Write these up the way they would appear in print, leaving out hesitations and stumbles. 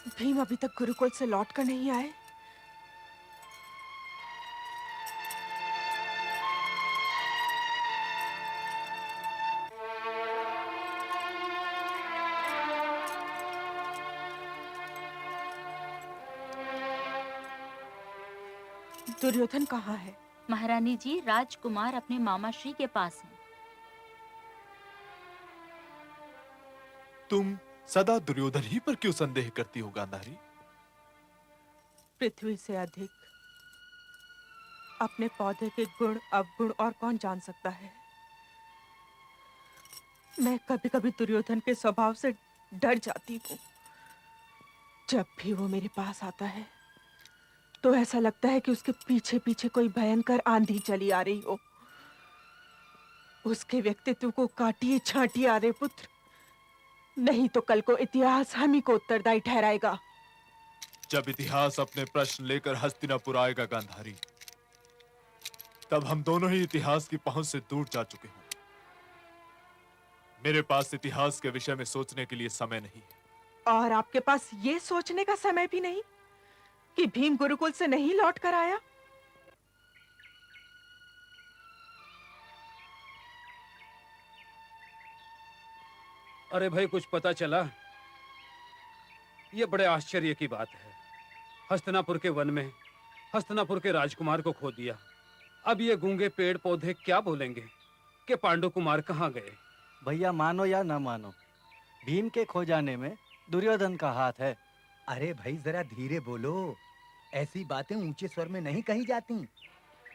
भीम अभी तक गुरुकुल से लौट कर नहीं आए। दुर्योधन कहाँ है? महारानी जी, राजकुमार अपने मामा श्री के पास हैं। तुम सदा दुर्योधन ही पर क्यों संदेह करती हो गांधारी? पृथ्वी से अधिक अपने पौधे के गुण अवगुण और कौन जान सकता है। मैं कभी कभी दुर्योधन के स्वभाव से डर जाती हूँ। जब भी वो मेरे पास आता है तो ऐसा लगता है कि उसके पीछे पीछे कोई भयंकर आंधी चली आ रही हो। उसके व्यक्तित्व को काटिए छांटिए आर्य पुत्र, नहीं तो कल को इतिहास हम ही को उत्तरदायी ठहराएगा। जब इतिहास अपने प्रश्न लेकर हस्तिनापुर आएगा गांधारी, तब हम दोनों ही इतिहास की पहुंच से दूर जा चुके होंगे। मेरे पास इतिहास के विषय में सोचने के लिए समय नहीं है। और आपके पास ये सोचने का समय भी नहीं कि भीम गुरुकुल से नहीं लौट कर आया। अरे भाई, कुछ पता चला? ये बड़े आश्चर्य की बात है। हस्तिनापुर के वन में हस्तिनापुर के राजकुमार को खो दिया। अब ये गूंगे पेड़ पौधे क्या बोलेंगे कि पांडु कुमार कहाँ गए? भैया, मानो या न मानो, भीम के खो जाने में दुर्योधन का हाथ है। अरे भाई, जरा धीरे बोलो। ऐसी बातें ऊंचे स्वर में नहीं कही जाती।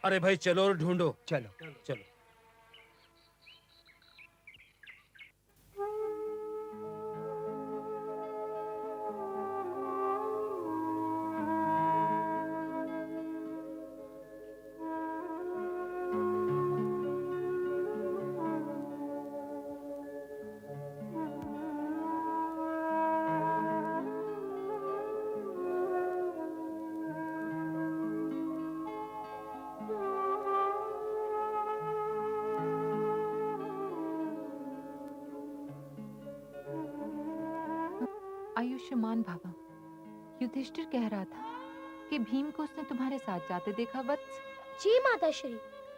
अरे भाई, चलो और ढूंढो। चलो चलो। आयुष्मान भव। युधिष्ठिर कह रहा था कि भीम को उसने तुम्हारे साथ जाते देखा वत्स। जी माता श्री,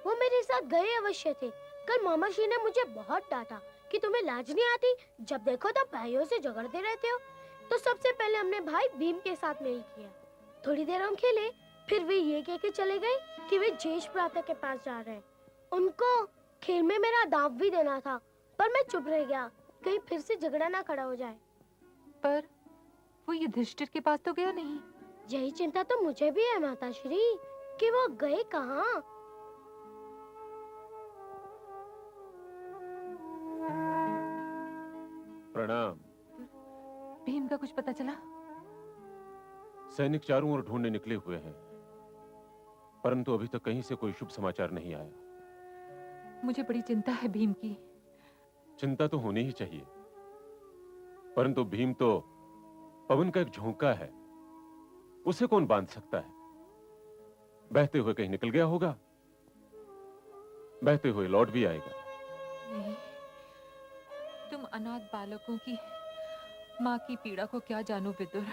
वो मेरे साथ गए अवश्य थे। कल मामा श्री ने मुझे बहुत डांटा कि तुम्हें लाज नहीं आती, जब देखो तब भाइयों से झगड़ते रहते हो। तो सबसे पहले हमने भाई भीम के साथ मेल किया। थोड़ी देर हम खेले, फिर वे ये कह के चले गए कि वे ज्येष्ठ भ्राता के पास जा रहे हैं। उनको खेल में मेरा दांव भी देना था, पर मैं चुप रह गया, कहीं फिर से झगड़ा ना खड़ा हो जाए। पर वो युधिष्ठिर के पास तो गया नहीं। यही चिंता तो मुझे भी है माता श्री कि वो गए कहाँ। प्रणाम। भीम का कुछ पता चला? सैनिक चारों ओर ढूंढने निकले हुए हैं, परंतु अभी तक कहीं से कोई शुभ समाचार नहीं आया। मुझे बड़ी चिंता है भीम की। चिंता तो होनी ही चाहिए, परंतु भीम तो पवन का एक झोंका है, उसे कौन बांध सकता है? बहते हुए कहीं निकल गया होगा, बहते हुए लौट भी आएगा। नहीं, तुम अनाथ बालकों की माँ की पीड़ा को क्या जानो विदुर।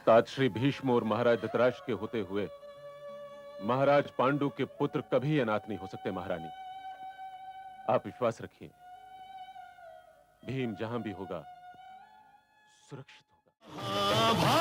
तात श्री भीष्म और महाराज धृतराष्ट्र के होते हुए महाराज पांडु के पुत्र कभी अनाथ नहीं हो सकते। महारानी, आप विश्वास रखिए, भीम जहां भी होगा सुरक्षित होगा।